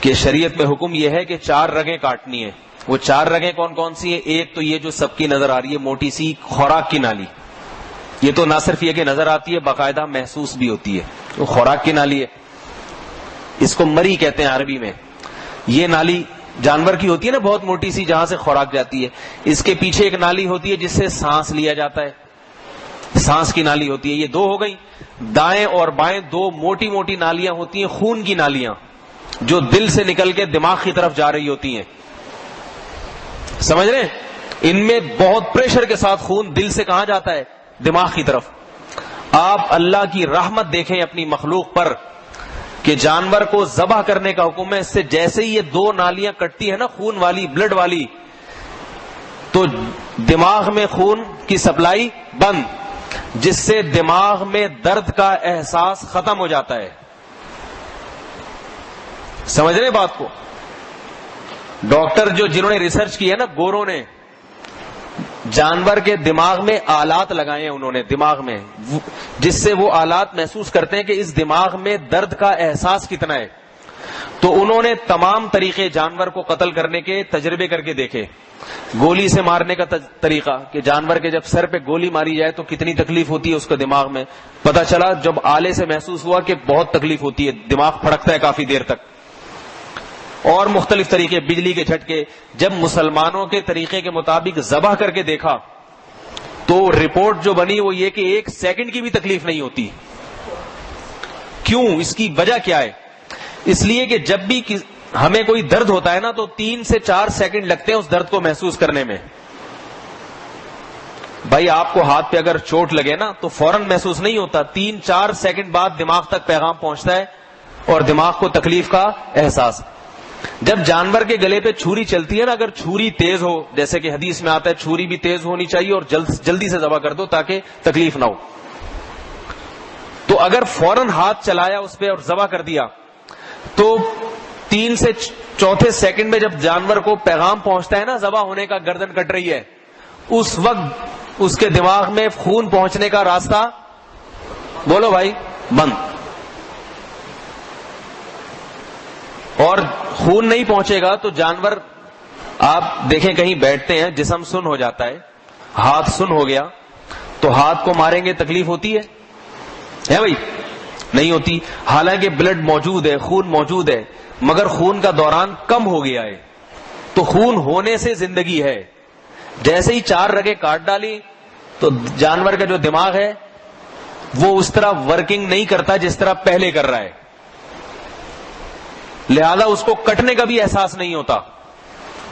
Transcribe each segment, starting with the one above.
کہ شریعت میں حکم یہ ہے کہ 4 رگیں کاٹنی ہیں. وہ 4 رگیں کون کون سی ہیں؟ ایک تو یہ جو سب کی نظر آ رہی ہے موٹی سی خوراک کی نالی، یہ تو نہ صرف یہ کہ نظر آتی ہے باقاعدہ محسوس بھی ہوتی ہے، وہ خوراک کی نالی ہے. اس کو مری کہتے ہیں عربی میں. یہ نالی جانور کی ہوتی ہے نا بہت موٹی سی، جہاں سے خوراک جاتی ہے. اس کے پیچھے ایک نالی ہوتی ہے جس سے سانس لیا جاتا ہے، سانس کی نالی ہوتی ہے. یہ 2 ہو گئی. دائیں اور بائیں 2 موٹی موٹی نالیاں ہوتی ہیں، خون کی نالیاں، جو دل سے نکل کے دماغ کی طرف جا رہی ہوتی ہیں. سمجھ رہے ہیں؟ ان میں بہت پریشر کے ساتھ خون دل سے کہاں جاتا ہے؟ دماغ کی طرف. آپ اللہ کی رحمت دیکھیں اپنی مخلوق پر کہ جانور کو ذبح کرنے کا حکم ہے. اس سے جیسے ہی یہ 2 نالیاں کٹتی ہے نا خون والی، بلڈ والی، تو دماغ میں خون کی سپلائی بند، جس سے دماغ میں درد کا احساس ختم ہو جاتا ہے. سمجھ رہے بات کو؟ ڈاکٹر جنہوں نے ریسرچ کی ہے نا، گوروں نے جانور کے دماغ میں آلات لگائے ہیں انہوں نے دماغ میں، جس سے وہ آلات محسوس کرتے ہیں کہ اس دماغ میں درد کا احساس کتنا ہے. تو انہوں نے تمام طریقے جانور کو قتل کرنے کے تجربے کر کے دیکھے. گولی سے مارنے کا طریقہ کہ جانور کے جب سر پہ گولی ماری جائے تو کتنی تکلیف ہوتی ہے اس کے دماغ میں. پتا چلا جب آلے سے محسوس ہوا کہ بہت تکلیف ہوتی ہے، دماغ پھڑکتا ہے کافی دیر تک. اور مختلف طریقے، بجلی کے جھٹکے. جب مسلمانوں کے طریقے کے مطابق ذبح کر کے دیکھا تو رپورٹ جو بنی وہ یہ کہ 1 سیکنڈ کی بھی تکلیف نہیں ہوتی. کیوں؟ اس کی وجہ کیا ہے؟ اس لیے کہ جب بھی ہمیں کوئی درد ہوتا ہے نا تو 3 سے 4 سیکنڈ لگتے ہیں اس درد کو محسوس کرنے میں. بھائی آپ کو ہاتھ پہ اگر چوٹ لگے نا تو فوراً محسوس نہیں ہوتا، 3-4 سیکنڈ بعد دماغ تک پیغام پہنچتا ہے اور دماغ کو تکلیف کا احساس. جب جانور کے گلے پہ چھری چلتی ہے نا، اگر چھری تیز ہو، جیسے کہ حدیث میں آتا ہے چھری بھی تیز ہونی چاہیے اور جلدی سے ذبح کر دو تاکہ تکلیف نہ ہو، تو اگر فوراً ہاتھ چلایا اس پہ اور ذبح کر دیا تو 3 سے 4 سیکنڈ میں جب جانور کو پیغام پہنچتا ہے نا ذبح ہونے کا، گردن کٹ رہی ہے، اس وقت اس کے دماغ میں خون پہنچنے کا راستہ، بولو بھائی، بند. اور خون نہیں پہنچے گا تو جانور، آپ دیکھیں کہیں بیٹھتے ہیں جسم سن ہو جاتا ہے، ہاتھ سن ہو گیا تو ہاتھ کو ماریں گے تکلیف ہوتی ہے بھائی؟ نہیں ہوتی. حالانکہ بلڈ موجود ہے، خون موجود ہے، مگر خون کا دوران کم ہو گیا ہے. تو خون ہونے سے زندگی ہے. جیسے ہی 4 رگیں کاٹ ڈالی تو جانور کا جو دماغ ہے وہ اس طرح ورکنگ نہیں کرتا جس طرح پہلے کر رہا ہے، لہذا اس کو کٹنے کا بھی احساس نہیں ہوتا.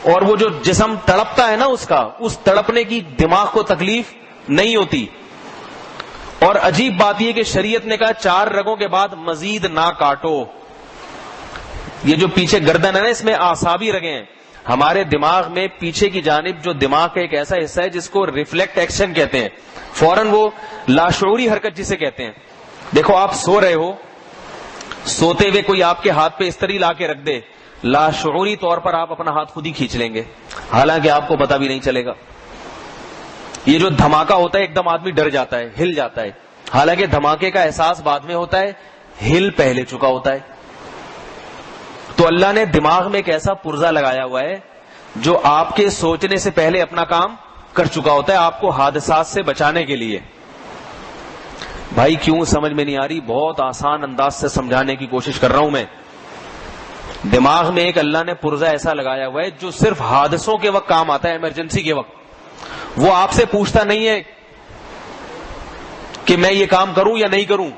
اور وہ جو جسم تڑپتا ہے نا اس تڑپنے کی دماغ کو تکلیف نہیں ہوتی. اور عجیب بات یہ کہ شریعت نے کہا 4 رگوں کے بعد مزید نہ کاٹو. یہ جو پیچھے گردن ہے نا، اس میں اعصابی رگیں ہیں. ہمارے دماغ میں پیچھے کی جانب جو دماغ کا ایک ایسا حصہ ہے جس کو ریفلیکٹ ایکشن کہتے ہیں، فوراً وہ لاشعوری حرکت جسے کہتے ہیں. دیکھو آپ سو رہے ہو، سوتے ہوئے کوئی آپ کے ہاتھ پہ استری لا کے رکھ دے، لاشعوری طور پر آپ اپنا ہاتھ خود ہی کھینچ لیں گے، حالانکہ آپ کو پتا بھی نہیں چلے گا. یہ جو دھماکہ ہوتا ہے ایک دم آدمی ڈر جاتا ہے، ہل جاتا ہے، حالانکہ دھماکے کا احساس بعد میں ہوتا ہے، ہل پہلے چکا ہوتا ہے. تو اللہ نے دماغ میں ایک ایسا پرزہ لگایا ہوا ہے جو آپ کے سوچنے سے پہلے اپنا کام کر چکا ہوتا ہے، آپ کو حادثات سے بچانے کے لیے. بھائی کیوں سمجھ میں نہیں آ رہی؟ بہت آسان انداز سے سمجھانے کی کوشش کر رہا ہوں میں. دماغ میں ایک اللہ نے پرزہ ایسا لگایا ہوا ہے جو صرف حادثوں کے وقت کام آتا ہے، ایمرجنسی کے وقت. وہ آپ سے پوچھتا نہیں ہے کہ میں یہ کام کروں یا نہیں کروں،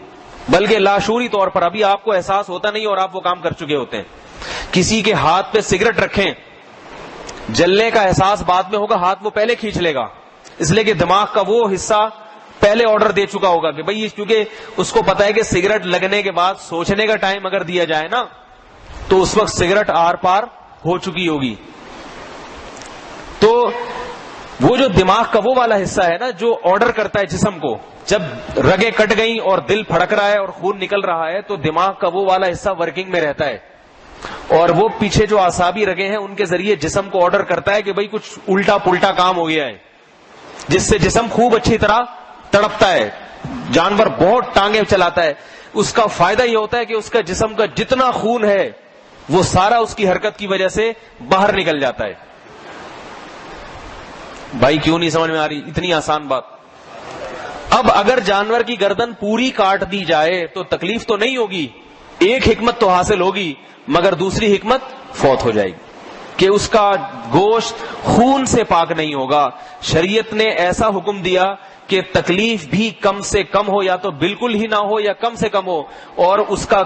بلکہ لاشعوری طور پر ابھی آپ کو احساس ہوتا نہیں اور آپ وہ کام کر چکے ہوتے ہیں. کسی کے ہاتھ پہ سگریٹ رکھیں، جلنے کا احساس بعد میں ہوگا، ہاتھ وہ پہلے کھینچ لے گا، اس لیے کہ دماغ کا وہ حصہ پہلے آرڈر دے چکا ہوگا کہ بھئی، کیونکہ اس کو پتا ہے کہ سگریٹ لگنے کے بعد سوچنے کا ٹائم اگر دیا جائے نا تو اس وقت سگریٹ آر پار ہو چکی ہوگی. تو وہ جو دماغ کا وہ والا حصہ ہے نا جو آرڈر کرتا ہے جسم کو، جب رگیں کٹ گئیں اور دل پھڑک رہا ہے اور خون نکل رہا ہے تو دماغ کا وہ والا حصہ ورکنگ میں رہتا ہے، اور وہ پیچھے جو اعصابی رگیں ہیں ان کے ذریعے جسم کو آرڈر کرتا ہے کہ بھئی کچھ الٹا پلٹا کام ہو گیا ہے، جس سے جسم خوب اچھی طرح تڑپتا ہے. جانور بہت ٹانگیں چلاتا ہے، اس کا فائدہ یہ ہوتا ہے کہ اس کا جسم کا جتنا خون ہے وہ سارا اس کی حرکت کی وجہ سے باہر نکل جاتا ہے. بھائی کیوں نہیں سمجھ میں آ رہی اتنی آسان بات؟ اب اگر جانور کی گردن پوری کاٹ دی جائے تو تکلیف تو نہیں ہوگی, ایک حکمت تو حاصل ہوگی, مگر دوسری حکمت فوت ہو جائے گی کہ اس کا گوشت خون سے پاک نہیں ہوگا. شریعت نے ایسا حکم دیا کہ تکلیف بھی کم سے کم ہو, یا تو بالکل ہی نہ ہو یا کم سے کم ہو, اور اس کا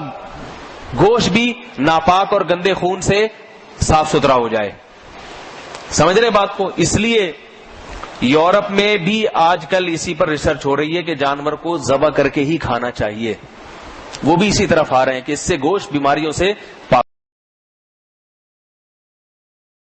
گوشت بھی ناپاک اور گندے خون سے صاف ستھرا ہو جائے. سمجھ رہے بات کو؟ اس لیے یورپ میں بھی آج کل اسی پر ریسرچ ہو رہی ہے کہ جانور کو ذبح کر کے ہی کھانا چاہیے. وہ بھی اسی طرف آ رہے ہیں کہ اس سے گوشت بیماریوں سے پاک